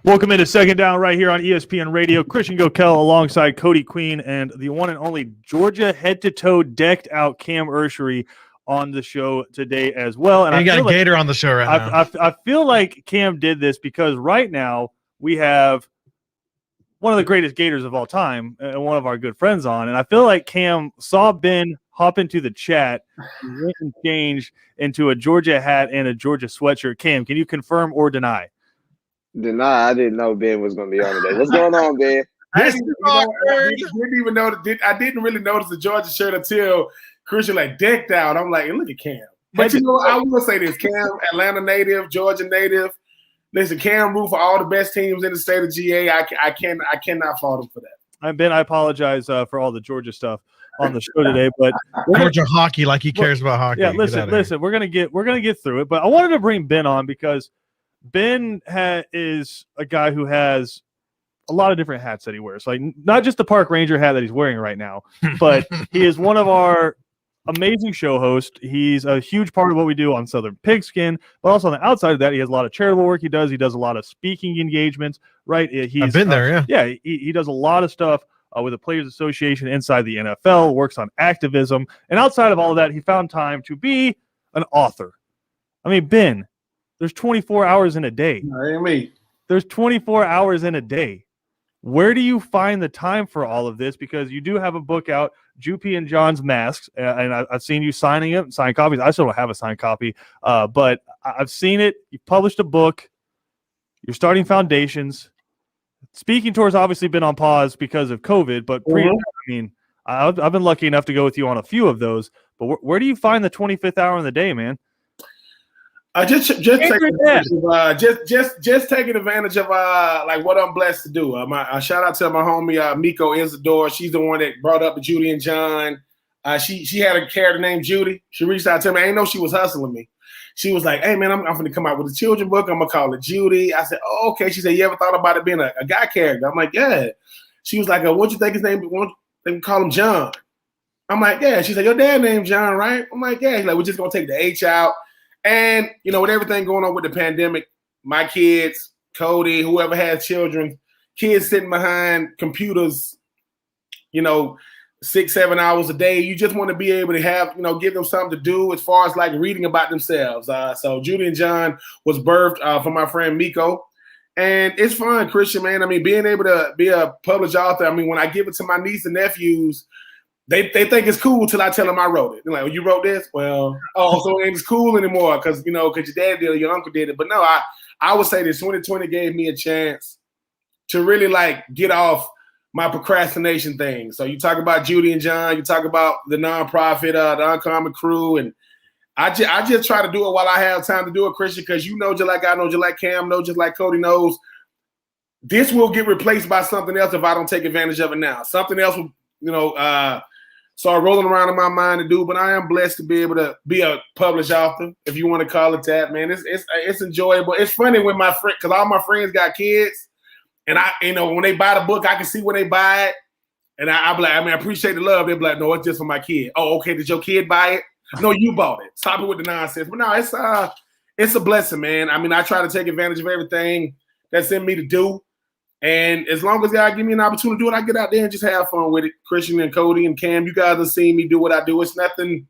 Welcome into Second Down right here on ESPN Radio. Christian Gokel alongside Cody Queen and the one and only Georgia head-to-toe decked-out Cam Ursery on the show today as well. And you got a Gator on the show right now. I feel like Cam did this because right now we have one of the greatest Gators of all time and one of our good friends on. And I feel like Cam saw Ben hop into the chat and change into a Georgia hat and a Georgia sweatshirt. Cam, can you confirm or deny? Deny. I didn't know Ben was going to be on today. What's going on, Ben? I didn't really notice the Georgia shirt until Christian decked out. I'm like, look at Cam. But I will say this: Cam, Atlanta native, Georgia native. Listen, Cam root for all the best teams in the state of GA. I cannot fault him for that. Ben, I apologize for all the Georgia stuff on the show today, but Georgia hockey, like he cares about hockey. Yeah, listen, we're gonna get through it, but I wanted to bring Ben on because Ben is a guy who has a lot of different hats that he wears. Like not just the park ranger hat that he's wearing right now, but he is one of our amazing show hosts. He's a huge part of what we do on Southern Pigskin, but also on the outside of that, he has a lot of charitable work he does. He does a lot of speaking engagements, right? I've been there, yeah. Yeah, he does a lot of stuff with the Players Association inside the NFL, works on activism, and outside of all of that, he found time to be an author. I mean, Ben, there's 24 hours in a day. There's 24 hours in a day. Where do you find the time for all of this? Because you do have a book out, Jupy and John's Masks, and I've seen you signing it, signed copies. I still don't have a signed copy, but I've seen it. You've published a book. You're starting foundations. Speaking tour's obviously been on pause because of COVID, but I've been lucky enough to go with you on a few of those. But where do you find the 25th hour in the day, man? Just taking advantage of like what I'm blessed to do. Shout out to my homie Miko Isadora. She's the one that brought up the Judy and John. She had a character named Judy. She reached out to me. I didn't know she was hustling me. She was like, "Hey man, I'm going to come out with a children's book. I'm gonna call it Judy." I said, "Oh, okay." She said, "You ever thought about it being a guy character?" I'm like, "Yeah." She was like, "What you think his name? They can call him John." I'm like, "Yeah." She said, "Your dad named John, right?" I'm like, "Yeah." She's like, "We're just gonna take the H out." And, with everything going on with the pandemic, my kids, Cody, whoever has children, kids sitting behind computers, 6-7 hours a day, you just want to be able to have, give them something to do as far as like reading about themselves. So Judy and John was birthed from my friend Miko. And it's fun, Christian, man. I mean, being able to be a published author, I mean, when I give it to my niece and nephews, They think it's cool till I tell them I wrote it. They're like, "Oh, you wrote this? Well, so it ain't cool anymore because your dad did it, your uncle did it." But no, I would say this 2020 gave me a chance to really like get off my procrastination thing. So you talk about Judy and John, you talk about the nonprofit, the Uncommon Crew, and I just try to do it while I have time to do it, Christian, because just like I know, just like Cam knows, just like Cody knows, this will get replaced by something else if I don't take advantage of it now. Something else will, start rolling around in my mind to do, but I am blessed to be able to be a published author, if you want to call it that, man. It's enjoyable. It's funny when my friend, because all my friends got kids, and when they buy the book, I can see when they buy it, and I be like, I appreciate the love. They're like, "No, it's just for my kid." "Oh, okay. Did your kid buy it?" "No, you bought it." Stop it with the nonsense. But no, it's a blessing, man. I mean, I try to take advantage of everything that's in me to do. And as long as y'all give me an opportunity to do it, I get out there and just have fun with it. Christian and Cody and Cam, you guys have seen me do what I do. It's nothing.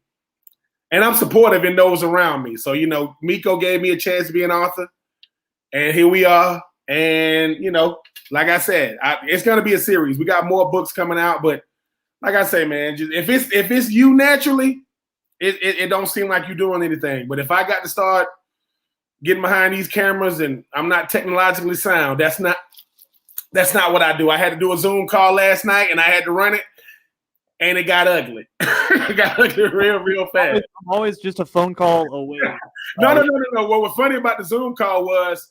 And I'm supportive in those around me. So, Miko gave me a chance to be an author. And here we are. And, like I said, it's going to be a series. We got more books coming out. But like I say, man, just if it's you naturally, it don't seem like you're doing anything. But if I got to start getting behind these cameras and I'm not technologically sound, that's not what I do. I had to do a Zoom call last night, and I had to run it, and it got ugly. It got ugly real fast. I'm always just a phone call away. No. What was funny about the Zoom call was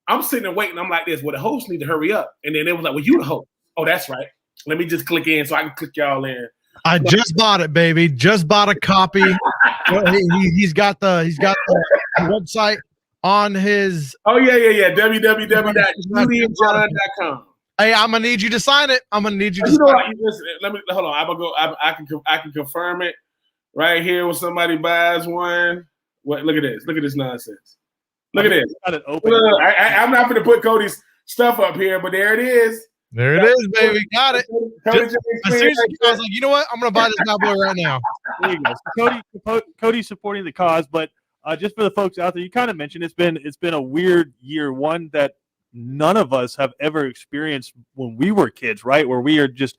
I'm sitting and waiting. I'm like this. Well, the host need to hurry up. And then they was like, "Well, you the host." "Oh, that's right. Let me just click in so I can click y'all in." I just bought it, baby. Just bought a copy. He's got the website on his. Oh yeah. www.judyandjohn.com. Hey, I'm gonna need you to sign it. I'm gonna need you to. Listen, let me hold on. I'm gonna go. I can confirm it right here when somebody buys one. What? Look at this. Look at this nonsense. Look at this. Got it open. I'm not going to put Cody's stuff up here, but there it is. There it is, baby. Got it. Cody Just- James As soon as I was like, you know what? I'm gonna buy this bad boy right now. There you go. So Cody's supporting the cause, but just for the folks out there, you kind of mentioned it's been a weird year, one that none of us have ever experienced when we were kids, right? Where we are just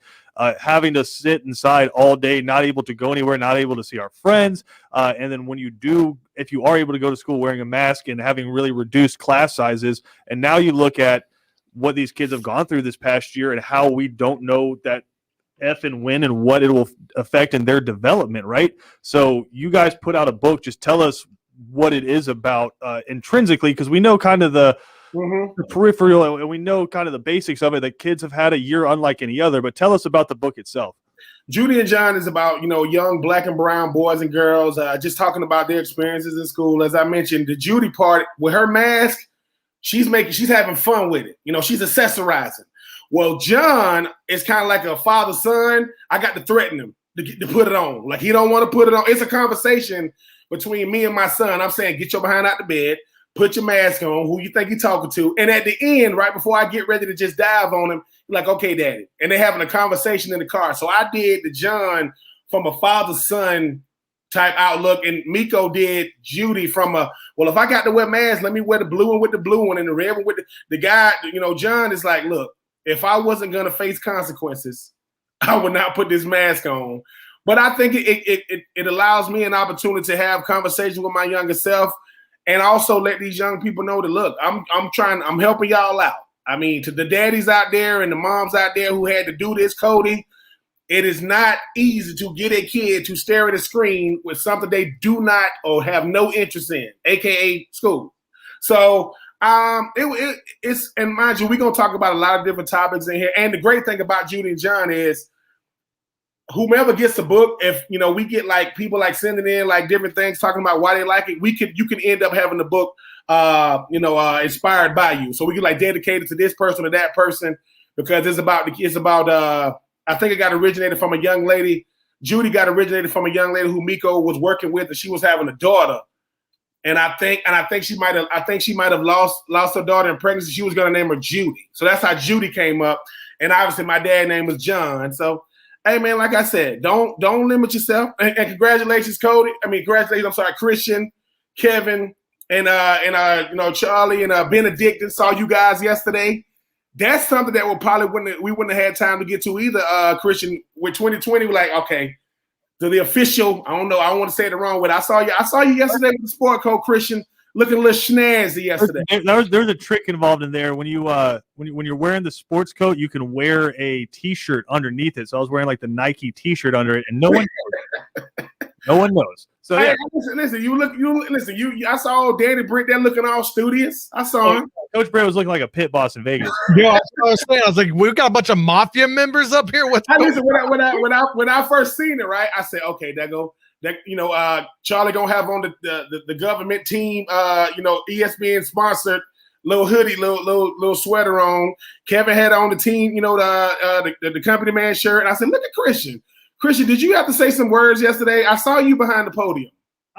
having to sit inside all day, not able to go anywhere, not able to see our friends, and then when you do, if you are able to go to school wearing a mask and having really reduced class sizes, and now you look at what these kids have gone through this past year and how we don't know that F and when and what it will affect in their development, right? So you guys put out a book. Just tell us what it is about intrinsically, because we know kind of the peripheral and we know kind of the basics of it, that kids have had a year unlike any other. But tell us about the book itself. Judy and John is about, young black and brown boys and girls just talking about their experiences in school. As I mentioned, the Judy part with her mask, she's having fun with it. She's accessorizing. Well, John is kind of like a father-son. I got to threaten him to put it on. Like, he don't want to put it on. It's a conversation between me and my son. I'm saying, get your behind out the bed, put your mask on, who you think you're talking to. And at the end, right before I get ready to just dive on him, like, okay, daddy. And they're having a conversation in the car. So I did the John from a father-son type outlook, and Miko did Judy from if I got to wear masks, let me wear the blue one with the blue one and the red one with the guy. John is like, look, if I wasn't going to face consequences, I would not put this mask on. But I think it allows me an opportunity to have conversations with my younger self, and also let these young people know that, look, I'm helping y'all out. I mean, to the daddies out there and the moms out there who had to do this, Cody, it is not easy to get a kid to stare at a screen with something they do not or have no interest in, aka school. So it's, and mind you, we're gonna talk about a lot of different topics in here. And the great thing about Judy and John is, whomever gets the book, if we get like people like sending in like different things talking about why they like it, you can end up having the book inspired by you. So we can like dedicate it to this person or that person, because it's about I think it got originated from a young lady. Judy got originated from a young lady who Miko was working with, and she was having a daughter. And I think she might have lost her daughter in pregnancy. She was gonna name her Judy. So that's how Judy came up. And obviously my dad's name was John. So hey man, like I said, don't limit yourself. And congratulations, Cody. I'm sorry, Christian, Kevin, and Charlie and Benedict saw you guys yesterday. That's something that we wouldn't have had time to get to either. Christian, with 2020, we're like, okay, to the official. I don't know. I don't want to say it the wrong way. I saw you yesterday with the sport coat, Christian, looking a little snazzy yesterday. There's a trick involved in there. When you're wearing the sports coat, you can wear a T-shirt underneath it. So I was wearing like the Nike T-shirt under it, and no one knows. No one knows. So yeah. Listen. I saw Danny Brick there looking all studious. I saw him. Coach Bray was looking like a pit boss in Vegas. Yeah, I was saying. I was like, we've got a bunch of mafia members up here. When I first seen it, right? I said, okay, Charlie gonna have on the government team, ESPN sponsored little hoodie, little sweater on. Kevin had on the team, the company man shirt. And I said, look at Christian. Christian, did you have to say some words yesterday? I saw you behind the podium.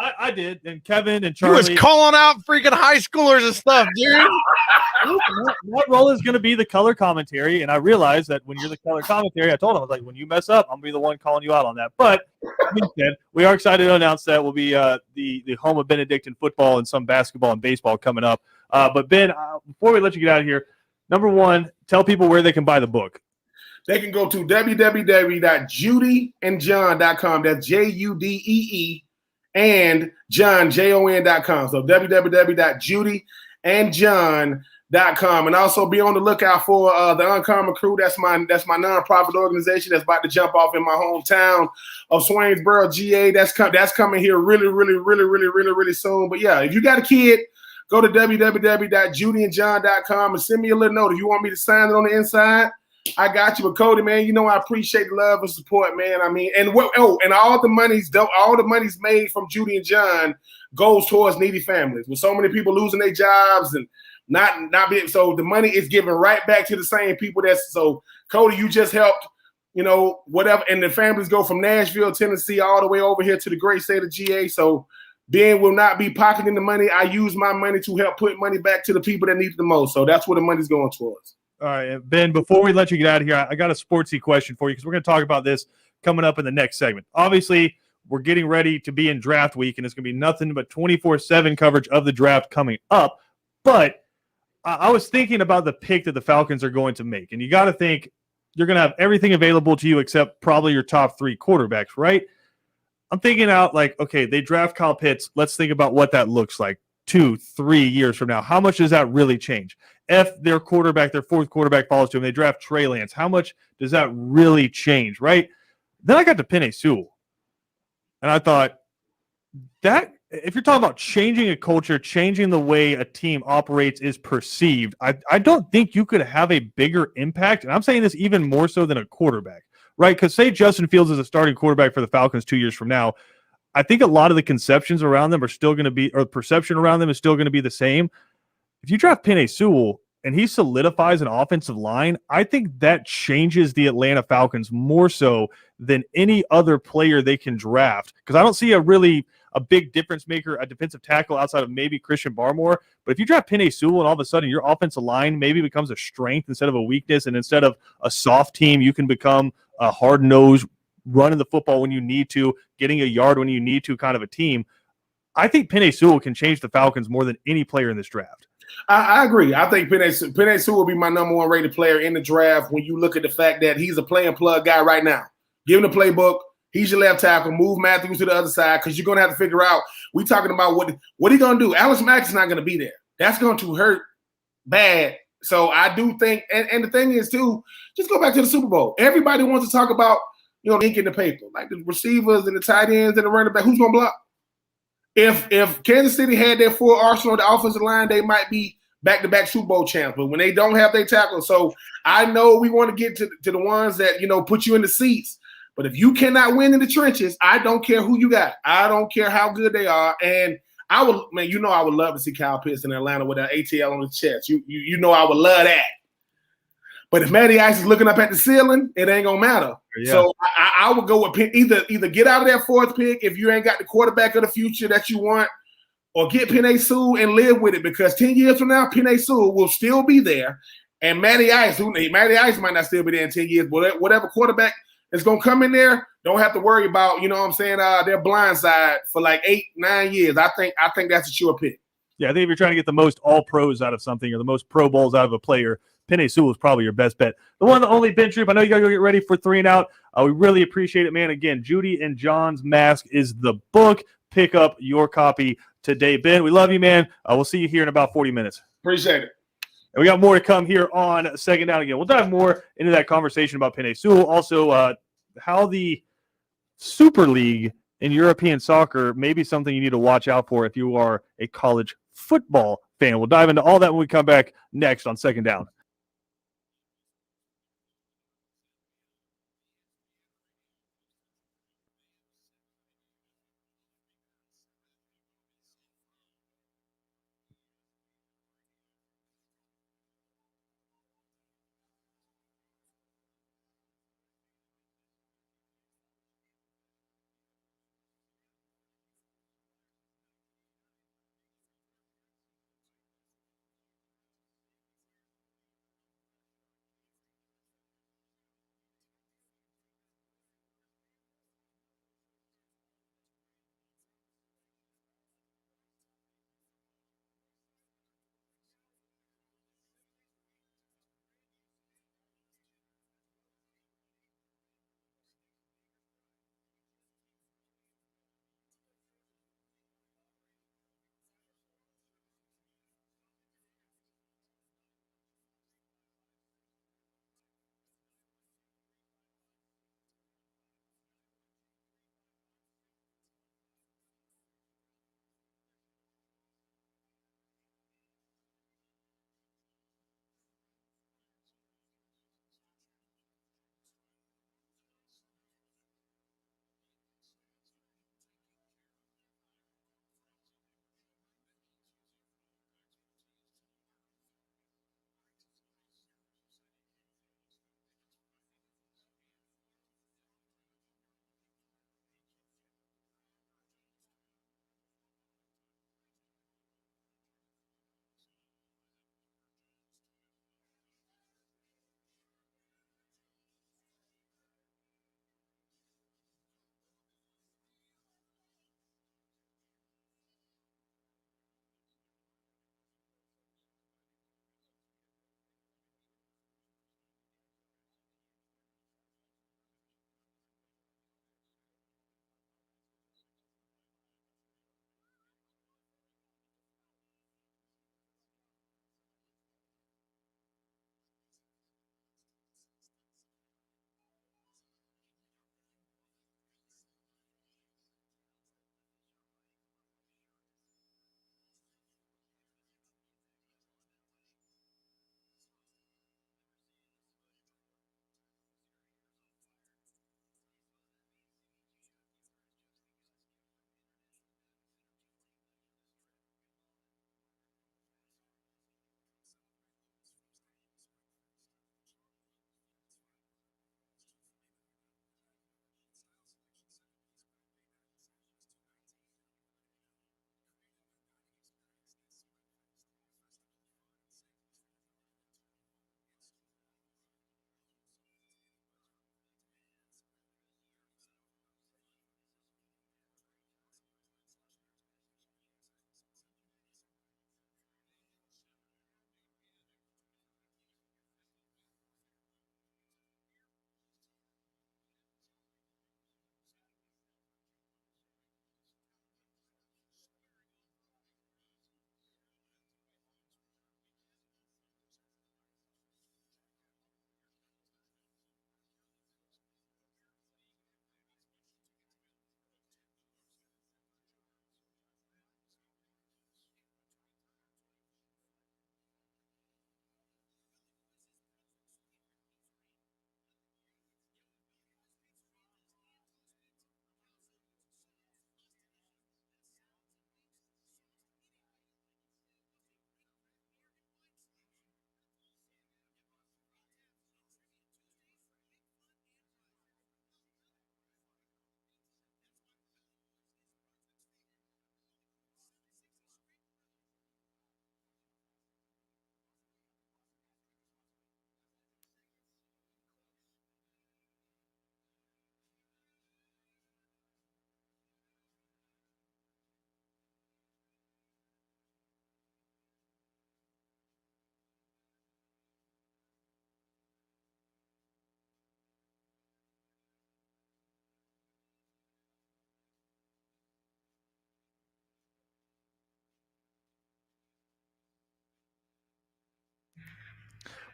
I did, and Kevin and he Charlie was calling out freaking high schoolers and stuff, dude. My role is going to be the color commentary, and I realized that when you're the color commentary, I told him, I was like, when you mess up, I'm going to be the one calling you out on that. But instead, we are excited to announce that we'll be the home of Benedictine football and some basketball and baseball coming up. But Ben, before we let you get out of here, number one, tell people where they can buy the book. They can go to www.judyandjohn.com. That's JUDEE and John, JON.com. So www.judyandjohn.com. And also be on the lookout for the Uncommon Crew. That's my nonprofit organization that's about to jump off in my hometown of Swainsboro, GA. That's coming here really, really, really, really, really, really soon. But yeah, if you got a kid, go to www.judyandjohn.com and send me a little note. If you want me to sign it on the inside, I got you. But Cody, man, I appreciate the love and support, man. And all the money's made from Judy and John goes towards needy families. With so many people losing their jobs and not being, so the money is given right back to the same people. So Cody, you just helped, whatever, and the families go from Nashville, Tennessee, all the way over here to the great state of GA. So Ben will not be pocketing the money. I use my money to help put money back to the people that need it the most. So that's where the money's going towards. All right, Ben, before we let you get out of here, I got a sportsy question for you because we're going to talk about this coming up in the next segment. Obviously, we're getting ready to be in draft week, and it's going to be nothing but 24/7 coverage of the draft coming up. But I was thinking about the pick that the Falcons are going to make, and you got to think you're going to have everything available to you except probably your top 3 quarterbacks, right? I'm thinking out like, okay, they draft Kyle Pitts. Let's think about what that looks like 2-3 years from now. How much does that really change? If their quarterback, their 4th quarterback falls to him, they draft Trey Lance. How much does that really change, right? Then I got to Penei Sewell. And I thought, that if you're talking about changing a culture, changing the way a team operates is perceived, I don't think you could have a bigger impact. And I'm saying this even more so than a quarterback, right? Because say Justin Fields is a starting quarterback for the Falcons 2 years from now, I think a lot of the conceptions around them are still going to be, or perception around them is still going to be the same. If you draft Penei Sewell and he solidifies an offensive line, I think that changes the Atlanta Falcons more so than any other player they can draft. Because I don't see a big difference maker, a defensive tackle outside of maybe Christian Barmore. But if you draft Penei Sewell and all of a sudden your offensive line maybe becomes a strength instead of a weakness, and instead of a soft team, you can become a hard-nosed, running the football when you need to, getting a yard when you need to kind of a team, I think Penei Sewell can change the Falcons more than any player in this draft. I agree. I think Penei Sewell will be my number 1 rated player in the draft when you look at the fact that he's a play and plug guy right now. Give him the playbook. He's your left tackle. Move Matthews to the other side because you're going to have to figure out. We talking about what he going to do. Alex Mack is not going to be there. That's going to hurt bad. So I do think, and the thing is too, just go back to the Super Bowl. Everybody wants to talk about, ink in the paper, like the receivers and the tight ends and the running back. Who's going to block? If Kansas City had their full arsenal of the offensive line, they might be back-to-back Super Bowl champs. But when they don't have their tackle, so I know we want to get to the ones that, put you in the seats. But if you cannot win in the trenches, I don't care who you got. I don't care how good they are. And I would love to see Kyle Pitts in Atlanta with that ATL on his chest. I would love that. But if Matty Ice is looking up at the ceiling, it ain't gonna matter. Yeah. So I would go with either get out of that 4th pick if you ain't got the quarterback of the future that you want, or get Penei Sewell and live with it, because 10 years from now, Penei Sewell will still be there, and Matty Ice might not still be there in 10 years, but whatever quarterback is gonna come in there, don't have to worry about their blind side for like 8-9 years. I think that's a sure pick. Yeah, I think if you're trying to get the most all pros out of something or the most Pro Bowls out of a player, Penei Sewell is probably your best bet. The one, the only, Ben Troop. I know you got to go get ready for 3 and Out. We really appreciate it, man. Again, Judy and John's Mask is the book. Pick up your copy today. Ben, we love you, man. We'll see you here in about 40 minutes. Appreciate it. And we got more to come here on Second Down again. We'll dive more into that conversation about Penei Sewell. Also, how the Super League in European soccer may be something you need to watch out for if you are a college football fan. We'll dive into all that when we come back next on Second Down.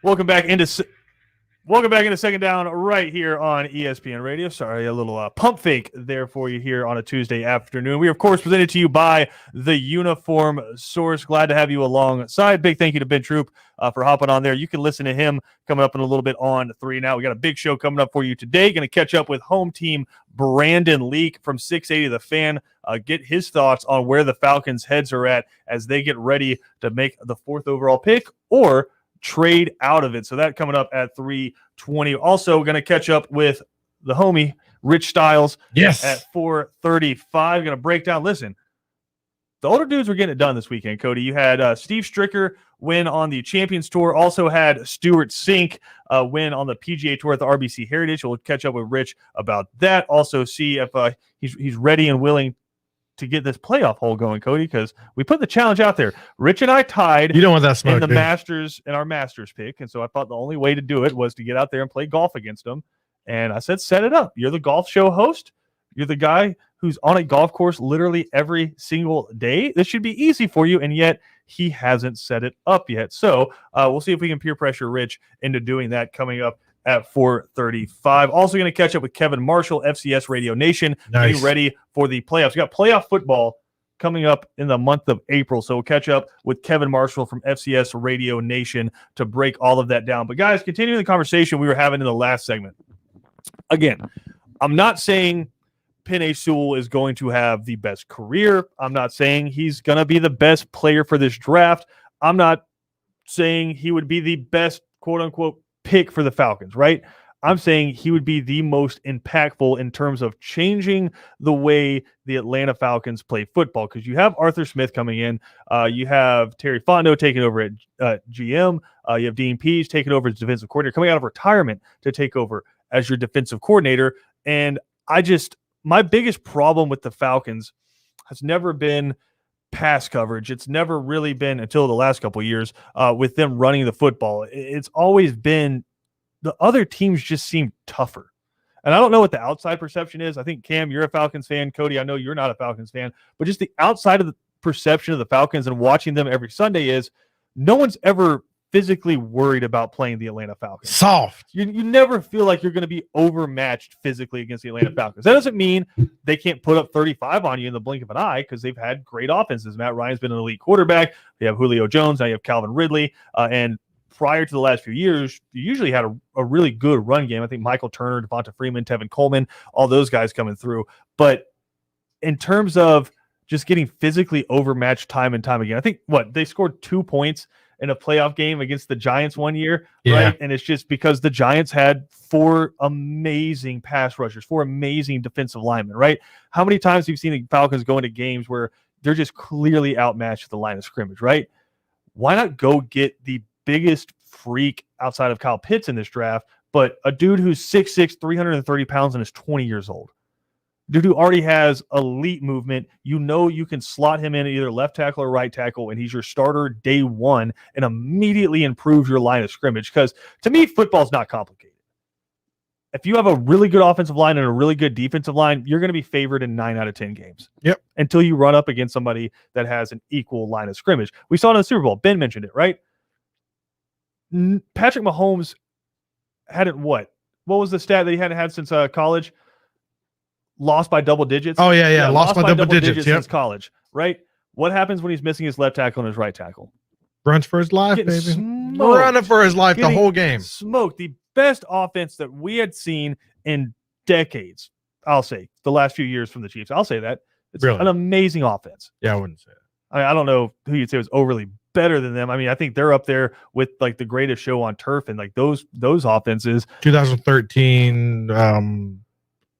Welcome back into Second Down right here on ESPN Radio. Sorry, a little pump fake there for you here on a Tuesday afternoon. We are, of course, presented to you by the Uniform Source. Glad to have you alongside. Big thank you to Ben Troop for hopping on there. You can listen to him coming up in a little bit on 3 Now. We got a big show coming up for you today. Going to catch up with home team Brandon Leak from 680 The Fan. Get his thoughts on where the Falcons' heads are at as they get ready to make the 4th overall pick or trade out of it. So that coming up at 3:20. Also going to catch up with the homie Rich Styles at 4:35. Going to break down. Listen, the older dudes were getting it done this weekend, Cody. You had Steve Stricker win on the Champions Tour. Also had Stuart Sink win on the PGA Tour at the RBC Heritage. We'll catch up with Rich about that. Also see if he's ready and willing to get this playoff hole going, Cody, because we put the challenge out there. Rich and I tied You don't want that smoke, in the dude. Masters in our Masters pick, and so I thought the only way to do it was to get out there and play golf against them. And I said, set it up. You're the golf show host. You're the guy who's on a golf course literally every single day. This should be easy for you, and yet he hasn't set it up yet. So we'll see if we can peer pressure Rich into doing that coming up at 4:35. Also going to catch up with Kevin Marshall, FCS Radio Nation, getting ready for the playoffs. We got playoff football coming up in the month of April, so we'll catch up with Kevin Marshall from FCS Radio Nation to break all of that down. But guys, continuing the conversation we were having in the last segment. Again, I'm not saying Penei Sewell is going to have the best career. I'm not saying he's going to be the best player for this draft. I'm not saying he would be the best, quote-unquote, pick for the Falcons, right? I'm saying he would be the most impactful in terms of changing the way the Atlanta Falcons play football, because you have Arthur Smith coming in. You have Terry Fondo taking over at GM. You have Dean Pease taking over as defensive coordinator, coming out of retirement to take over as your defensive coordinator. And my biggest problem with the Falcons has never been pass coverage. It's never really been, until the last couple of years, with them running the football. It's always been the other teams just seem tougher. And I don't know what the outside perception is. I think, Cam, you're a Falcons fan. Cody, I know you're not a Falcons fan. But just the outside of the perception of the Falcons and watching them every Sunday is no one's ever physically worried about playing the Atlanta Falcons. Soft. You never feel like you're going to be overmatched physically against the Atlanta Falcons. That doesn't mean they can't put up 35 on you in the blink of an eye, because they've had great offenses. Matt Ryan's been an elite quarterback. You have Julio Jones. Now you have Calvin Ridley. And prior to the last few years, you usually had a really good run game. I think Michael Turner, Devonta Freeman, Tevin Coleman, all those guys coming through. But in terms of just getting physically overmatched time and time again, I think they scored 2 points in a playoff game against the Giants one year, right? And it's just because the Giants had 4 amazing pass rushers, 4 amazing defensive linemen, right? How many times have you seen the Falcons go into games where they're just clearly outmatched at the line of scrimmage, right? Why not go get the biggest freak outside of Kyle Pitts in this draft, but a dude who's 6'6", 330 pounds and is 20 years old? Dude who already has elite movement. You can slot him in at either left tackle or right tackle, and he's your starter day one and immediately improve your line of scrimmage. Because to me, football's not complicated. If you have a really good offensive line and a really good defensive line, you're going to be favored in 9 out of 10 games. Yep. Until you run up against somebody that has an equal line of scrimmage. We saw it in the Super Bowl. Ben mentioned it, right? Patrick Mahomes hadn't what was the stat that he hadn't had since college? Lost by double digits. Oh, yeah. Lost by double digits since college, right? What happens when he's missing his left tackle and his right tackle? Runs for his life, Getting baby. smoked. Running for his life the Getting whole game. Smoked. The best offense that we had seen in decades. I'll say the last few years from the Chiefs. I'll say that. It's Really? an amazing offense. Yeah, I wouldn't say that. I don't know who you'd say was overly better than them. I mean, I think they're up there with like the greatest show on turf, and like those offenses. 2013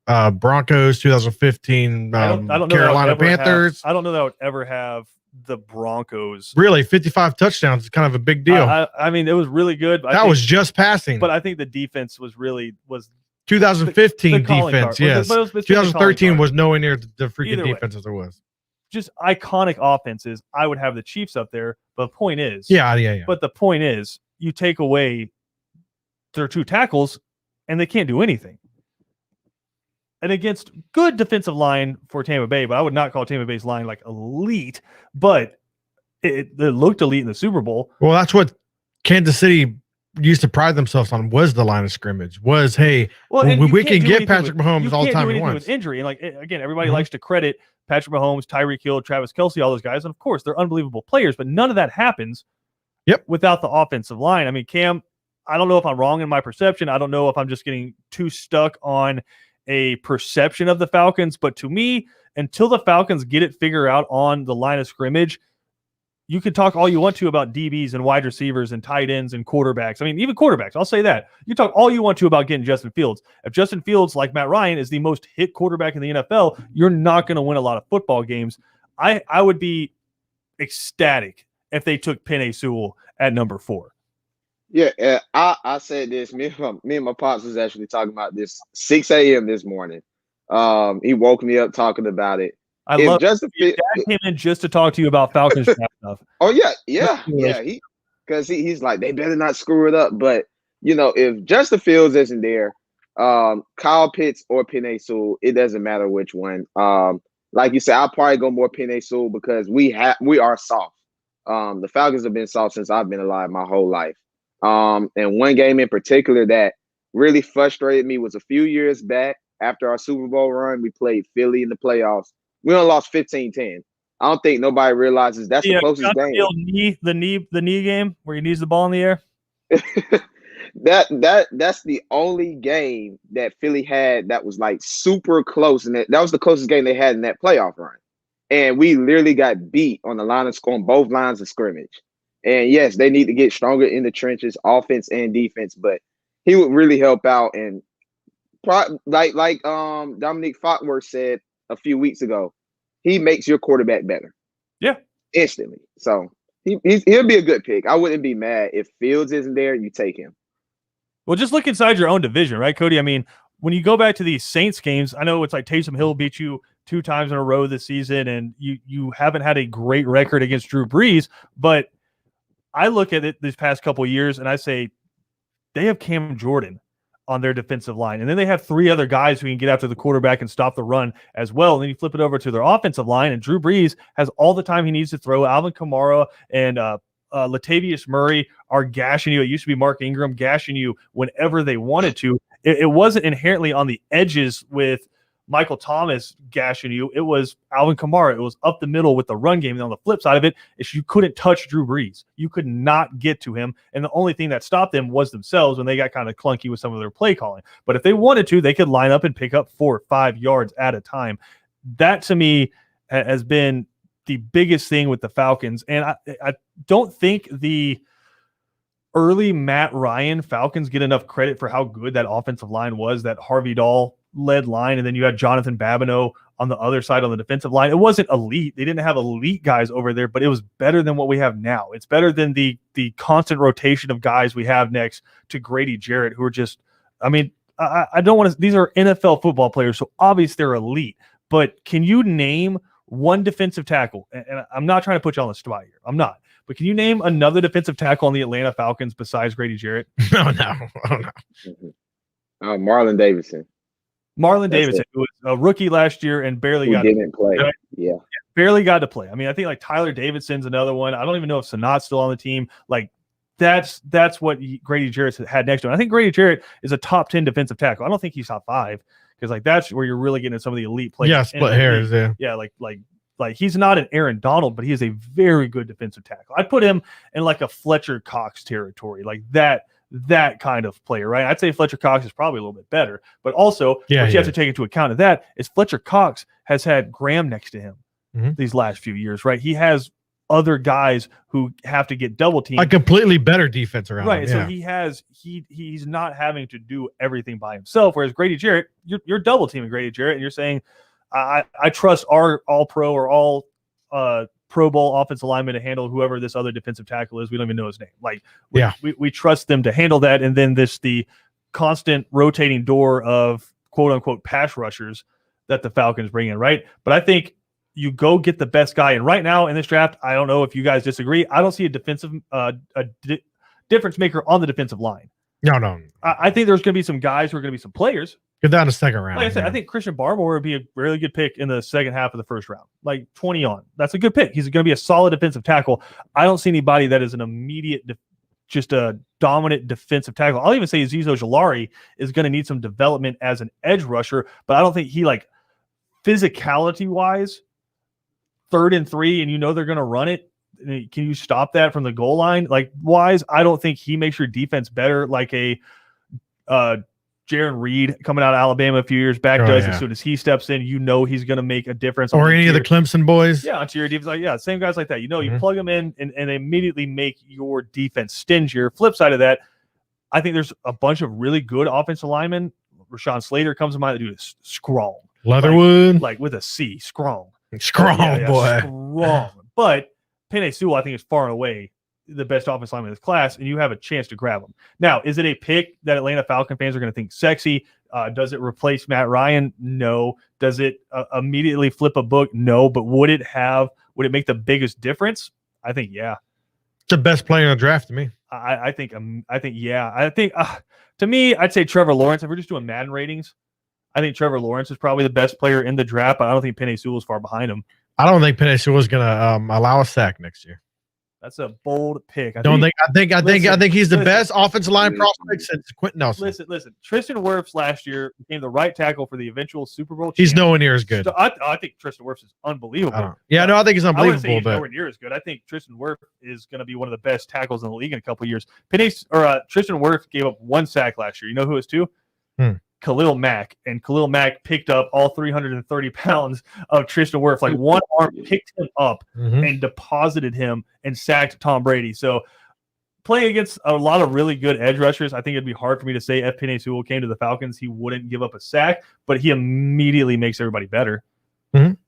Broncos, 2015 I don't know Carolina Panthers. I don't know that I would ever have the Broncos. Really, 55 touchdowns is kind of a big deal. I mean, it was really good. That was just passing. But I think the defense was 2015 the calling defense, card. yes. But it was the calling 2013 card. was nowhere near the freaking Either way. defense as there was. Just iconic offenses. I would have the Chiefs up there. But the point is, Yeah. But the point is, you take away their 2 tackles, and they can't do anything. And against good defensive line for Tampa Bay, but I would not call Tampa Bay's line like elite, but it looked elite in the Super Bowl. Well, that's what Kansas City used to pride themselves on was the line of scrimmage. Was hey, and we you can can't do get anything Patrick with- Mahomes you all the can't time do he anything wants. with injury. And again, everybody Mhm. likes to credit Patrick Mahomes, Tyreek Hill, Travis Kelce, all those guys, and of course they're unbelievable players. But none of that happens without the offensive line. I mean, Cam, I don't know if I'm wrong in my perception. I don't know if I'm just getting too stuck on a perception of the Falcons. But to me, until the Falcons get it figured out on the line of scrimmage, you can talk all you want to about DBs and wide receivers and tight ends and quarterbacks. I mean, even quarterbacks, I'll say that. You talk all you want to about getting Justin Fields. If Justin Fields, like Matt Ryan, is the most hit quarterback in the NFL, you're not going to win a lot of football games. I would be ecstatic if they took Penei Sewell at number 4. Yeah, I said this. Me and my pops was actually talking about this 6 a.m. this morning. He woke me up talking about it. I love Justin Dad came in just to talk to you about Falcons draft stuff. Oh yeah. He's like, they better not screw it up. But if Justin Fields isn't there, Kyle Pitts or Penei Sewell, it doesn't matter which one. Like you said, I'll probably go more Penei Sewell because we are soft. The Falcons have been soft since I've been alive my whole life. And one game in particular that really frustrated me was a few years back after our Super Bowl run. We played Philly in the playoffs. We only lost 15-10. I don't think nobody realizes that's the closest game. The knee game where he knees the ball in the air. That's the only game that Philly had that was like super close, and that was the closest game they had in that playoff run. And we literally got beat on the line of on both lines of scrimmage. And yes, they need to get stronger in the trenches, offense and defense, but he would really help out. And like Dominique Foxworth said a few weeks ago, he makes your quarterback better. Yeah. Instantly. So he'll be a good pick. I wouldn't be mad if Fields isn't there, you take him. Well, just look inside your own division, right, Cody? I mean, when you go back to these Saints games, I know it's like Taysom Hill beat you 2 times in a row this season, and you haven't had a great record against Drew Brees, but I look at it these past couple of years and I say they have Cam Jordan on their defensive line. And then they have 3 other guys who can get after the quarterback and stop the run as well. And then you flip it over to their offensive line, and Drew Brees has all the time he needs to throw. Alvin Kamara and Latavius Murray are gashing you. It used to be Mark Ingram gashing you whenever they wanted to. It wasn't inherently on the edges with Michael Thomas gashing you. It was Alvin Kamara. It was up the middle with the run game. And on the flip side of it is you couldn't touch Drew Brees. You could not get to him. And the only thing that stopped them was themselves when they got kind of clunky with some of their play calling. But if they wanted to, they could line up and pick up 4 or 5 yards at a time. That to me has been the biggest thing with the Falcons. And I don't think the early Matt Ryan Falcons get enough credit for how good that offensive line was, that Harvey Dahl led line, and then you had Jonathan Babineau on the other side on the defensive line. It wasn't elite. They didn't have elite guys over there, but it was better than what we have now. It's better than the constant rotation of guys we have next to Grady Jarrett, who are just, I mean, I don't want to, these are NFL football players, so obviously they're elite, but can you name one defensive tackle? And I'm not trying to put you on the spot here. I'm not. But can you name another defensive tackle on the Atlanta Falcons besides Grady Jarrett? No. Marlon Davidson. Marlon Davidson, who was a rookie last year and barely didn't play. Yeah. Barely got to play. I mean, I think like Tyler Davidson's another one. I don't even know if Sanat's still on the team. Like that's what Grady Jarrett had next to him. I think Grady Jarrett is a top 10 defensive tackle. I don't think he's top 5 because like that's where you're really getting some of the elite players. Yeah, split hairs. Yeah. Yeah, like he's not an Aaron Donald, but he is a very good defensive tackle. I'd put him in like a Fletcher Cox territory, like that kind of player, right? I'd say Fletcher Cox is probably a little bit better, but also what you have to take into account of that is Fletcher Cox has had Graham next to him these last few years, right? He has other guys who have to get double teamed. A completely better defense around right. him. So he's not having to do everything by himself. Whereas Grady Jarrett, you're double teaming Grady Jarrett, and you're saying, I trust our all pro or all Pro Bowl offensive lineman to handle whoever this other defensive tackle is. We don't even know his name. Like, we trust them to handle that. And then the constant rotating door of quote unquote pass rushers that the Falcons bring in, right? But I think you go get the best guy. And right now in this draft, I don't know if you guys disagree. I don't see a defensive difference maker on the defensive line. No. I think there's going to be some guys who are going to be some players. Get down to second round. Like I said, I think Christian Barmore would be a really good pick in the second half of the first round, like 20 on. That's a good pick. He's going to be a solid defensive tackle. I don't see anybody that is an immediate, just a dominant defensive tackle. I'll even say Azeez Ojulari is going to need some development as an edge rusher, but I don't think he, like, physicality wise, 3rd and 3, and they're going to run it. Can you stop that from the goal line? Like, wise, I don't think he makes your defense better like a Jaron Reed coming out of Alabama a few years back does. As soon as he steps in, he's going to make a difference. Or any of the Clemson boys. Yeah, onto your defense. Like, same guys like that. You plug them in and they immediately make your defense stingier. Flip side of that, I think there's a bunch of really good offensive linemen. Rashawn Slater comes to mind. The dude is strong. Leatherwood. Like with a C, strong. Strong, boy. Strong. But Penei Sewell, I think, is far and away the best offensive lineman in this class, and you have a chance to grab him. Now, is it a pick that Atlanta Falcon fans are going to think sexy? Does it replace Matt Ryan? No. Does it immediately flip a book? No. But would it make the biggest difference? I think, yeah. It's the best player in the draft to me. I think, yeah. I think, to me, I'd say Trevor Lawrence. If we're just doing Madden ratings, I think Trevor Lawrence is probably the best player in the draft, but I don't think Penei Sewell is far behind him. I don't think Penei Sewell is going to allow a sack next year. That's a bold pick. I think he's the best offensive line prospect since Quentin Nelson. Listen. Tristan Wirfs last year became the right tackle for the eventual Super Bowl. He's nowhere near as good. So I think Tristan Wirfs is unbelievable. I think he's unbelievable. I wouldn't say he's nowhere near as good. I think Tristan Wirfs is going to be one of the best tackles in the league in a couple of years. Tristan Wirfs gave up 1 sack last year. You know who it was too? Khalil Mack, and Khalil Mack picked up all 330 pounds of Tristan Wirfs. Like, one arm picked him up and deposited him and sacked Tom Brady. So playing against a lot of really good edge rushers, I think it'd be hard for me to say if Penei Sewell came to the Falcons, he wouldn't give up a sack, but he immediately makes everybody better.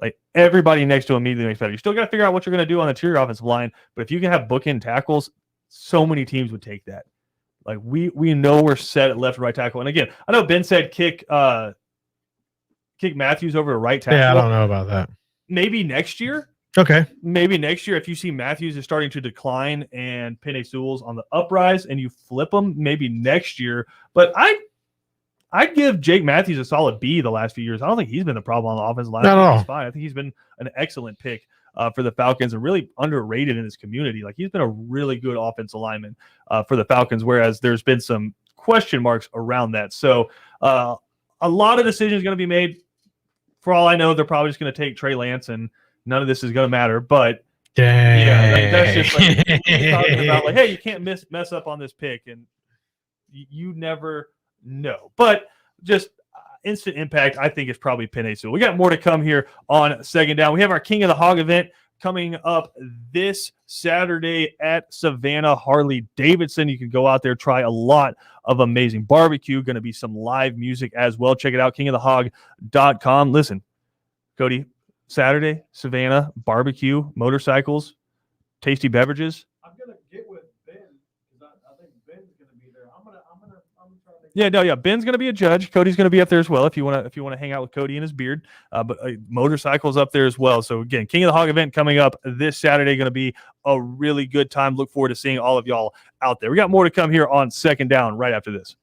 Like, everybody next to him immediately makes better. You still got to figure out what you're going to do on the interior offensive line, but if you can have bookend tackles, so many teams would take that. Like, we know we're set at left and right tackle. And again, I know Ben said kick Matthews over to right tackle. Yeah, I don't know about that. Maybe next year. Okay. Maybe next year, if you see Matthews is starting to decline and Penei Sewell's on the uprise and you flip them, maybe next year. But I'd give Jake Matthews a solid B the last few years. I don't think he's been the problem on the offensive line. He's fine. I think he's been an excellent pick for the Falcons and really underrated in his community. Like, he's been a really good offensive lineman for the Falcons, whereas there's been some question marks around that. So a lot of decisions going to be made. For all I know, they're probably just going to take Trey Lance, and none of this is going to matter. But that's just like talking about, like, hey, you can't mess up on this pick, and you never know. But just instant impact, I think, is probably Penei Sewell. We got more to come here on Second Down. We have our King of the Hog event coming up this Saturday at Savannah Harley-Davidson. You can go out there, try a lot of amazing barbecue. Going to be some live music as well. Check it out, kingofthehog.com. Listen, Cody, Saturday, Savannah, barbecue, motorcycles, tasty beverages. I'm going to get with Ben because I think Ben's going to be there. I'm trying Yeah, Ben's going to be a judge. Cody's going to be up there as well if you want to hang out with Cody and his beard. But motorcycles up there as well. So again, King of the Hog event coming up this Saturday, going to be a really good time. Look forward to seeing all of y'all out there. We got more to come here on Second Down right after this.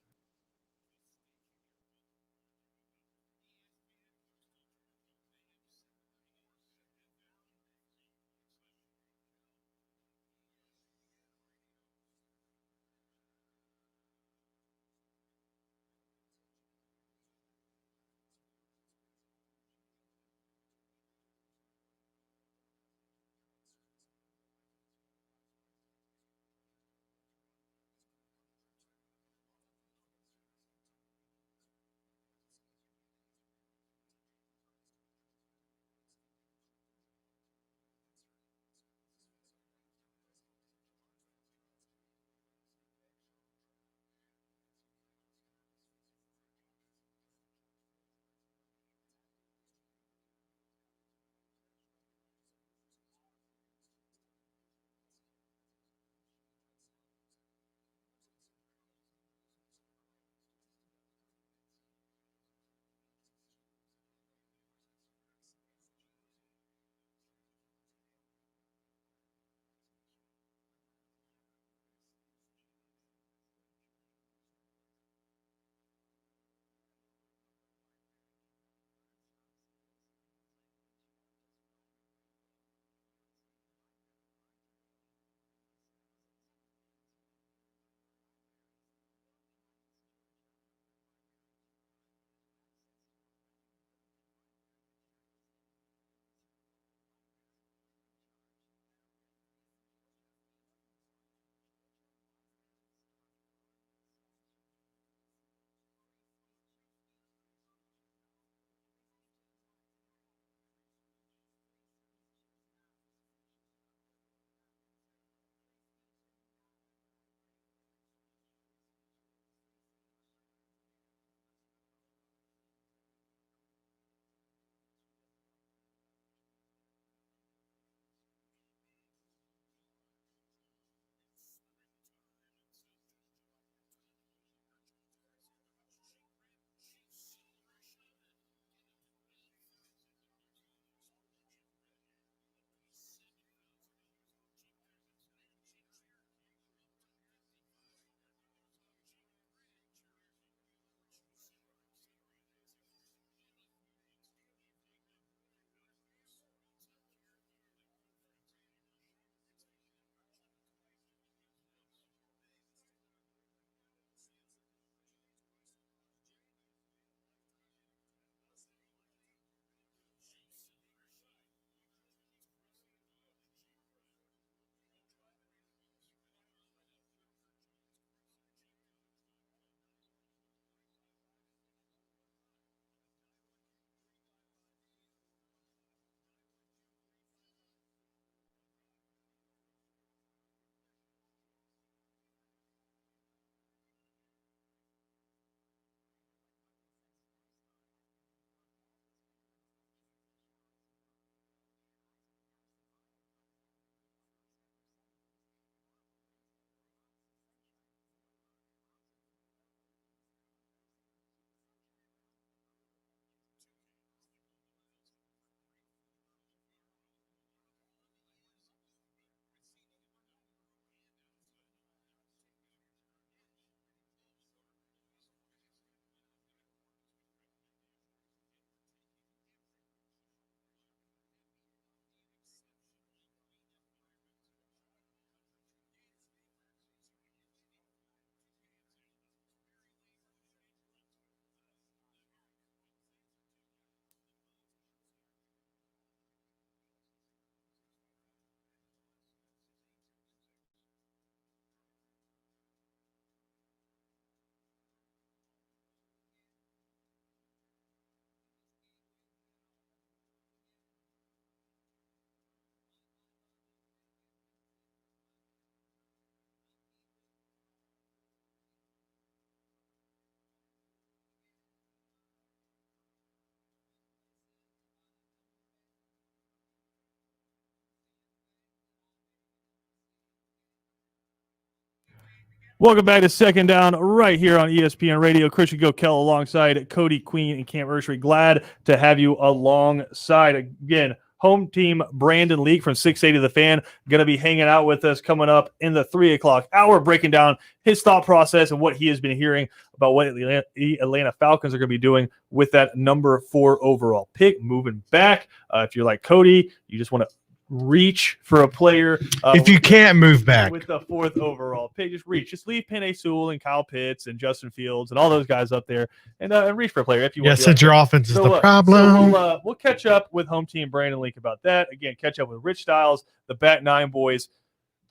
Welcome back to Second Down right here on ESPN Radio. Christian Gokel alongside Cody Queen and Cam Ursery. Glad to have you alongside. Again, home team Brandon Leak from 680 The Fan going to be hanging out with us coming up in the 3 o'clock hour, breaking down his thought process and what he has been hearing about what the Atlanta Falcons are going to be doing with that number 4 overall pick. Moving back, if you're like Cody, you just want to reach for a player. If you can't move back with the 4th overall pick, just reach. Just leave Penei Sewell and Kyle Pitts and Justin Fields and all those guys up there, and reach for a player if you want. Yes, since your offense is the problem. So we'll catch up with home team Brandon Leak about that. Again, catch up with Rich Styles, the Bat 9 boys.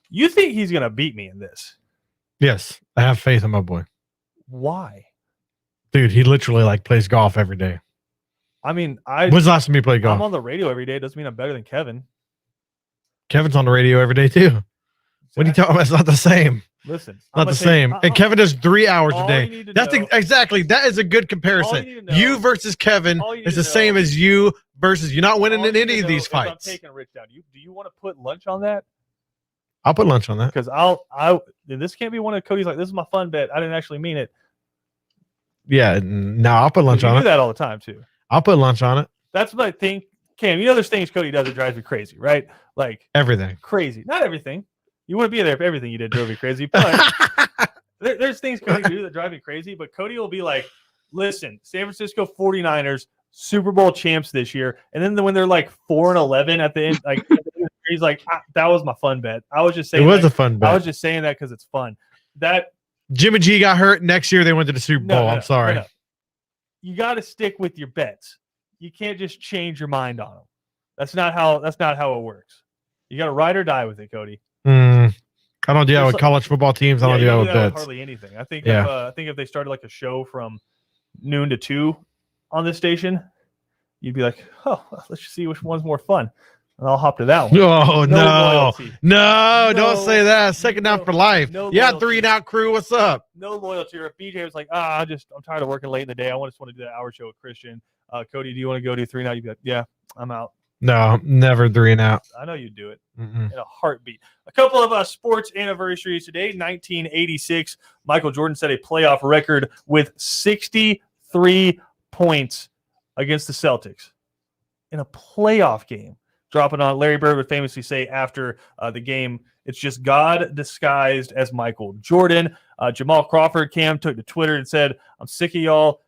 You think he's going to beat me in this? Yes, I have faith in my boy. Why? Dude, he literally plays golf every day. I mean, when's the last time you played golf? I'm on the radio every day. Doesn't mean I'm better than Kevin. Kevin's on the radio every day too. What are you talking about? It's not the same. Listen, not the same. And Kevin does 3 hours a day. That's exactly. That is a good comparison. You versus Kevin is the same as you versus. You're not winning in any of these fights. I'm taking Rich down. Do you want to put lunch on that? I'll put lunch on that because this can't be one of Cody's this is my fun bet. I didn't actually mean it. Yeah, no, I'll put lunch on it. You do that all the time too. I'll put lunch on it. That's what I think. Cam, there's things Cody does that drives me crazy, right? Like everything. Crazy. Not everything. You wouldn't be there if everything you did drove you crazy. But there's things Cody do that drive me crazy. But Cody will be like, listen, San Francisco 49ers, Super Bowl champs this year. And then when they're 4-11 at the end, he's like, that was my fun bet. I was just saying it was a fun bet. I was just saying that because it's fun. That Jimmy G got hurt. Next year they went to the Super Bowl. I'm sorry. No. You got to stick with your bets. You can't just change your mind on them. That's not how it works. You got to ride or die with it, Cody. I don't do that with college football teams. I don't do that with bets. Hardly anything. I think if they started a show from noon to 2 on this station, you'd be like, oh, let's just see which one's more fun. And I'll hop to that one. Oh, no, don't say that. Second down for life. Yeah, 3 and out crew. What's up? No loyalty. Or if BJ was like, I'm tired of working late in the day. I just want to do that hour show with Christian. Cody, do you want to go do 3 and out? You'd be like, yeah, I'm out. No, never 3 and out. I know you'd do it in a heartbeat. A couple of sports anniversaries today. 1986, Michael Jordan set a playoff record with 63 points against the Celtics in a playoff game. Dropping on, Larry Bird would famously say after the game, it's just God disguised as Michael Jordan. Jamal Crawford, Cam, took to Twitter and said, I'm sick of y'all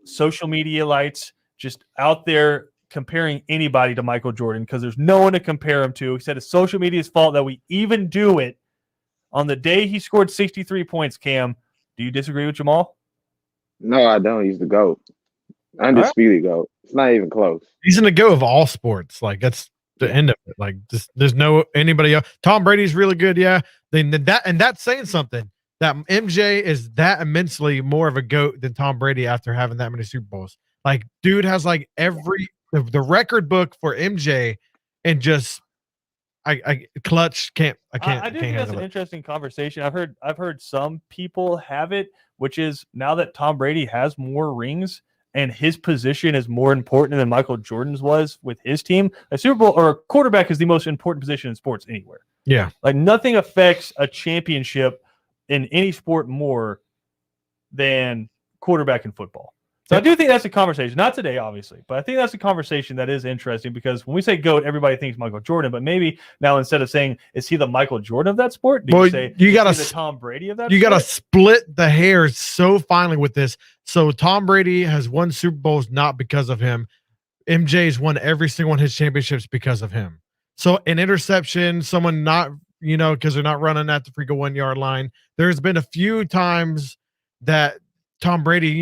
social media lights just out there comparing anybody to Michael Jordan because there's no one to compare him to. He said it's social media's fault that we even do it on the day he scored 63 points. Cam, do you disagree with Jamal? No, I don't. He's the GOAT. Undisputed GOAT. It's not even close. He's in the GOAT of all sports. That's the end of it. There's no anybody else. Tom Brady's really good. Yeah. That's saying something. That MJ is that immensely more of a GOAT than Tom Brady after having that many Super Bowls. Dude has every the record book for MJ, and just I clutch can't. I do think that's an interesting conversation. I've heard some people have it, which is now that Tom Brady has more rings and his position is more important than Michael Jordan's was with his team. A Super Bowl or a quarterback is the most important position in sports anywhere. Yeah, nothing affects a championship in any sport more than quarterback in football. So I do think that's a conversation, not today, obviously, but I think that's a conversation that is interesting because when we say GOAT, everybody thinks Michael Jordan, but maybe now instead of saying, is he the Michael Jordan of that sport? Do you say, you got the Tom Brady of that you sport? got to split the hairs so finely with this. So Tom Brady has won Super Bowls not because of him. MJ's won every single one of his championships because of him. So an interception, someone not, because they're not running at the freaking 1 yard line. There's been a few times that Tom Brady,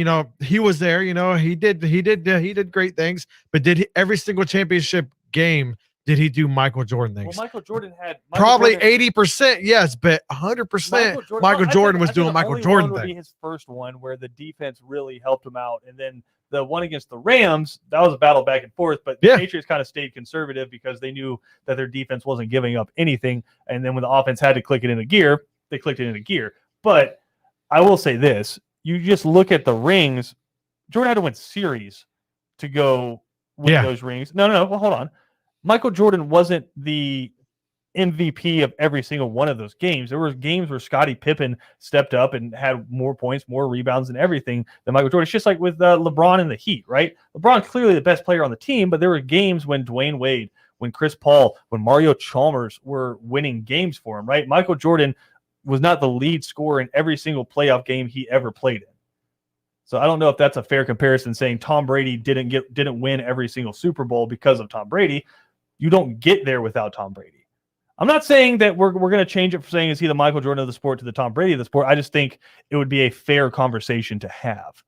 he was there, he did great things, but every single championship game, did he do Michael Jordan things? Well, Michael Jordan had probably 80%, yes, but 100% Michael Jordan was doing Michael Jordan things. Would be his first one where the defense really helped him out, and then the one against the Rams, that was a battle back and forth, but the Patriots kind of stayed conservative because they knew that their defense wasn't giving up anything, and then when the offense had to click it into gear, they clicked it into gear. But I will say this. You just look at the rings. Jordan had to win series to go win those rings. No. Well, hold on. Michael Jordan wasn't the MVP of every single one of those games. There were games where Scottie Pippen stepped up and had more points, more rebounds, and everything than Michael Jordan. It's just like with LeBron and the Heat, right? LeBron clearly the best player on the team, but there were games when Dwayne Wade, when Chris Paul, when Mario Chalmers were winning games for him, right? Michael Jordan was not the lead scorer in every single playoff game he ever played in. So I don't know if that's a fair comparison, saying Tom Brady didn't win every single Super Bowl because of Tom Brady. You don't get there without Tom Brady. I'm not saying that we're going to change it from saying is he the Michael Jordan of the sport to the Tom Brady of the sport. I just think it would be a fair conversation to have.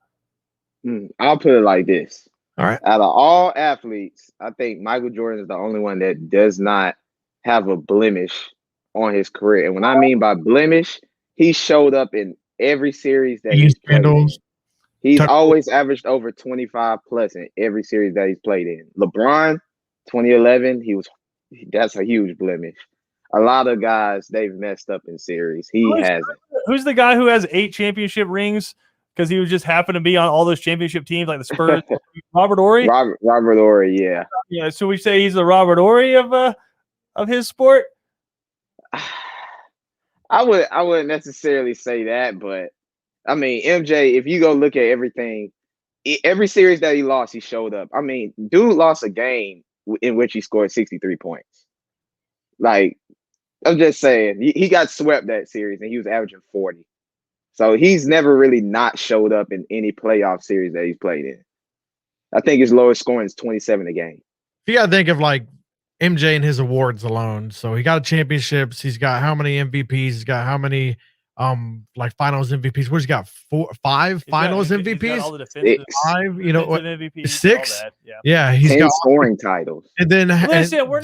I'll put it like this. All right. Out of all athletes, I think Michael Jordan is the only one that does not have a blemish on his career. And when I mean by blemish, he showed up in every series that he's played in. He's always averaged over 25 plus in every series that he's played in. LeBron, 2011, that's a huge blemish. A lot of guys, they've messed up in series. He hasn't. Who's the guy who has 8 championship rings because he was just happened to be on all those championship teams like the Spurs? Robert Horry? Robert Horry, yeah. Yeah, so we say he's the Robert Horry of his sport? I wouldn't necessarily say that, but I mean, MJ, if you go look at everything, every series that he lost, he showed up. I mean, dude lost a game in which he scored 63 points. Like, I'm just saying, he got swept that series and he was averaging 40. So he's never really not showed up in any playoff series that he's played in. I think his lowest scoring is 27 a game. You got to think of like MJ and his awards alone. So he got championships. He's got how many MVPs? He's got how many like finals MVPs? Where's he got? 5 finals MVPs? All the defensive, 5, you know, MVPs, 6? all that, yeah. Yeah, he's 10 got scoring titles. And then Listen, we're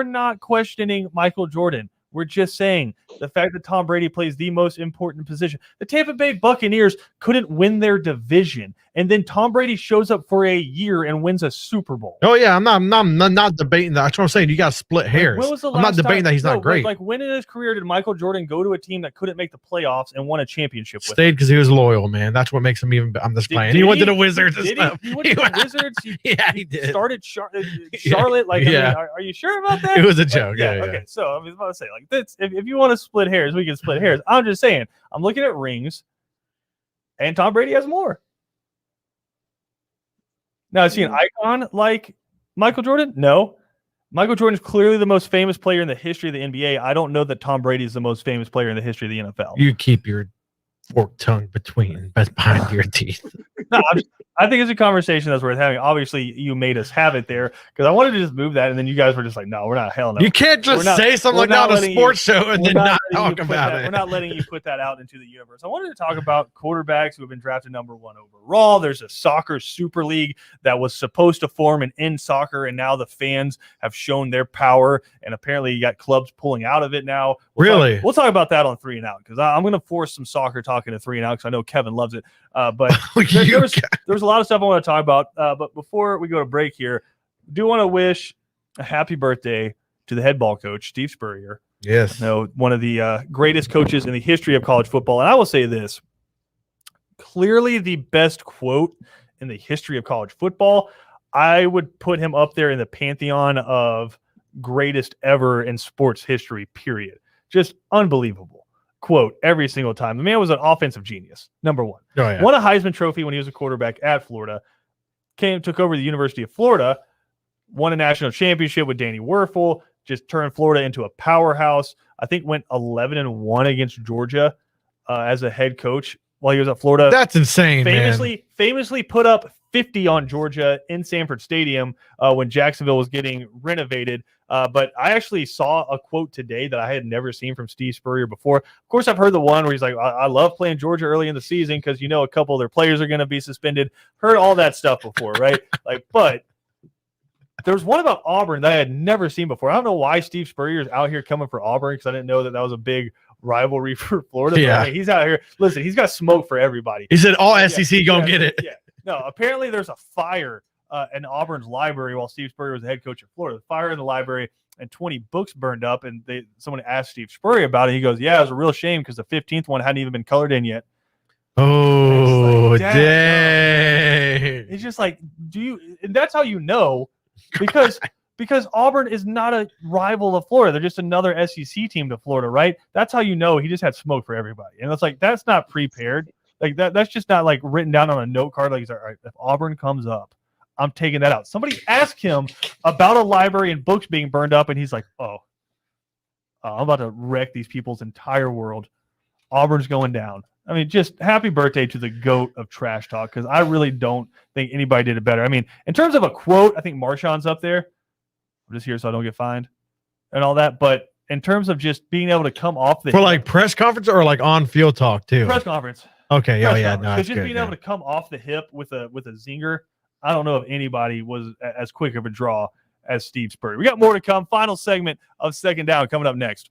not questioning Michael Jordan. We're just saying the fact that Tom Brady plays the most important position. The Tampa Bay Buccaneers couldn't win their division, and then Tom Brady shows up for a year and wins a Super Bowl. Oh yeah, I'm not debating that. That's what I'm saying. You got to split hairs. I'm not debating that he's not great. Like when in his career did Michael Jordan go to a team that couldn't make the playoffs and won a championship? Stayed because he was loyal, man. That's what makes him even. I'm just playing. He went to the Wizards and stuff. He went to the Wizards. Yeah, he did. Started Charlotte. Like, yeah. I mean, are you sure about that? It was a joke. Yeah. Okay, so I was about to say, like, that's if you want to split hairs, we can split hairs. I'm just saying. I'm looking at rings, and Tom Brady has more. Now, is he an icon like Michael Jordan? No. Michael Jordan is clearly the most famous player in the history of the NBA. I don't know that Tom Brady is the most famous player in the history of the NFL. You keep your forked tongue behind your teeth. No, I think it's a conversation that's worth having. Obviously, you made us have it there because I wanted to just move that, and then you guys were just like, "No, we're not. Hell no." You can't just say something like that on a sports show and then not talk about it. We're not letting you put that out into the universe. I wanted to talk about quarterbacks who have been drafted number 1 overall. There's a soccer super league that was supposed to form an in soccer, and now the fans have shown their power, and apparently you got clubs pulling out of it now. We'll talk about that on 3 and Out because I'm going to force some soccer talk into 3 and Out because I know Kevin loves it. But there's a lot of stuff I want to talk about. But before we go to break here, I do want to wish a happy birthday to the head ball coach, Steve Spurrier. Yes. One of the greatest coaches in the history of college football. And I will say this, clearly the best quote in the history of college football. I would put him up there in the pantheon of greatest ever in sports history, period. Just unbelievable quote every single time. The man was an offensive genius, number 1. Oh, yeah. Won a Heisman Trophy when he was a quarterback at Florida. Took over the University of Florida, won a national championship with Danny Werfel, just turned Florida into a powerhouse. I think went 11-1 against Georgia as a head coach while he was at Florida. That's insane, Famously put up 50 on Georgia in Sanford Stadium when Jacksonville was getting renovated. But I actually saw a quote today that I had never seen from Steve Spurrier before. Of course, I've heard the one where he's like, I love playing Georgia early in the season because, a couple of their players are going to be suspended. Heard all that stuff before, right? But there was one about Auburn that I had never seen before. I don't know why Steve Spurrier is out here coming for Auburn because I didn't know that was a big rivalry for Florida. Yeah. But, he's out here. Listen, he's got smoke for everybody. He said all SEC gonna get it. Yeah. No, apparently there's a fire in Auburn's library while Steve Spurrier was the head coach of Florida. The fire in the library and 20 books burned up, and someone asked Steve Spurrier about it. He goes, "Yeah, it was a real shame because the 15th one hadn't even been colored in yet." Oh, like, dang! It's just like, and that's how you know, because because Auburn is not a rival of Florida. They're just another SEC team to Florida, right? That's how you know he just had smoke for everybody. And it's like, that's not prepared. Like that's just not like written down on a note card. Like, he's like, all right, if Auburn comes up, I'm taking that out. Somebody asked him about a library and books being burned up, and he's like, I'm about to wreck these people's entire world. Auburn's going down. I mean, just happy birthday to the GOAT of trash talk, because I really don't think anybody did it better. I mean, in terms of a quote, I think Marshawn's up there. I'm just here so I don't get fined and all that. But in terms of just being able to come off the For like press conference or like on field talk too? press conference. Okay, Press yeah, conference. no, that's just good, being yeah. able to come off the hip with a zinger, I don't know if anybody was as quick of a draw as Steve Spurrier. We got more to come. Final segment of Second Down coming up next.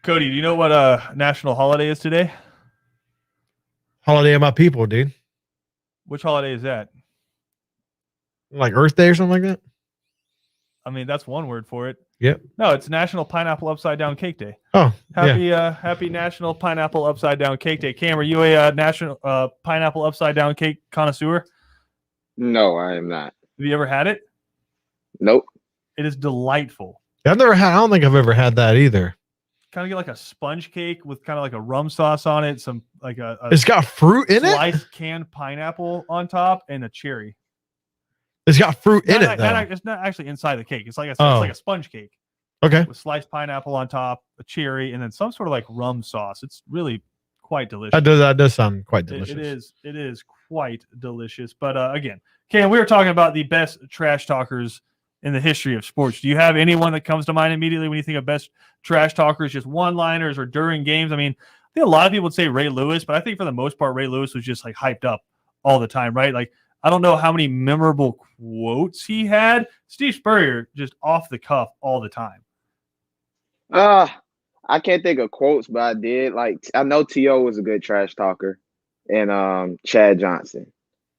Cody, do you know what national holiday is today? Holiday of my people, dude. Which holiday is that? Like Earth Day or something like that. I mean, that's one word for it. Yep. No, it's National Pineapple Upside Down Cake Day. Oh, Happy National Pineapple Upside Down Cake Day. Cam, are you a national pineapple upside down cake connoisseur? No, I am not. Have you ever had it? Nope. It is delightful. I've never had. I don't think I've ever had that either. Kind of get like a sponge cake with kind of like a rum sauce on it, some like a It's got fruit in it. sliced canned pineapple on top, and a cherry. It's got fruit in it. It's not actually inside the cake. It's like it's like a sponge cake Okay. with sliced pineapple on top, a cherry, and then some sort of like rum sauce. It's really quite delicious. That does sound quite delicious. It is quite delicious. But again, Cam, we were talking about the best trash talkers in the history of sports. Do you have anyone that comes to mind immediately when you think of best trash talkers, just one-liners or during games? I mean, I think a lot of people would say Ray Lewis, but I think for the most part, Ray Lewis was just like hyped up all the time, right? Like, I don't know how many memorable quotes he had. Steve Spurrier, just off the cuff all the time. I can't think of quotes, but I did. Like, I know T.O. was a good trash talker, and Chad Johnson.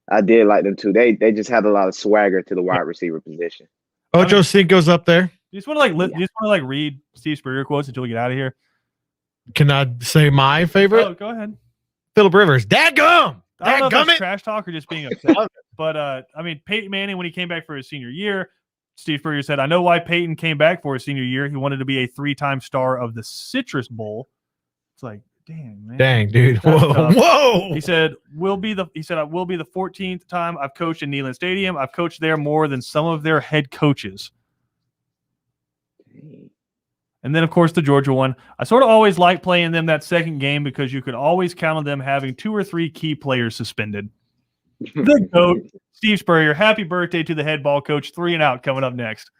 I did like them too. They just had a lot of swagger to the wide receiver position. Ocho Cinco's up there. You just want to like read Steve Spurrier quotes until we get out of here? Can I say my favorite? Oh, go ahead. Phillip Rivers. Dadgum! I don't know if Dadgummit! it's trash talk or just being upset. But I mean, Peyton Manning, when he came back for his senior year, Steve Spurrier said, "I know why Peyton came back for his senior year. He wanted to be a 3-time star of the Citrus Bowl." It's like, dang, man. Dang, dude. That's Whoa. tough. Whoa. He said, I will be the 14th time I've coached in Neyland Stadium. I've coached there more than some of their head coaches. And then, of course, the Georgia one. I sort of always liked playing them that second game because you could always count on them having 2 or 3 key players suspended. The GOAT, Steve Spurrier. Happy birthday to the head ball coach. 3 and out coming up next.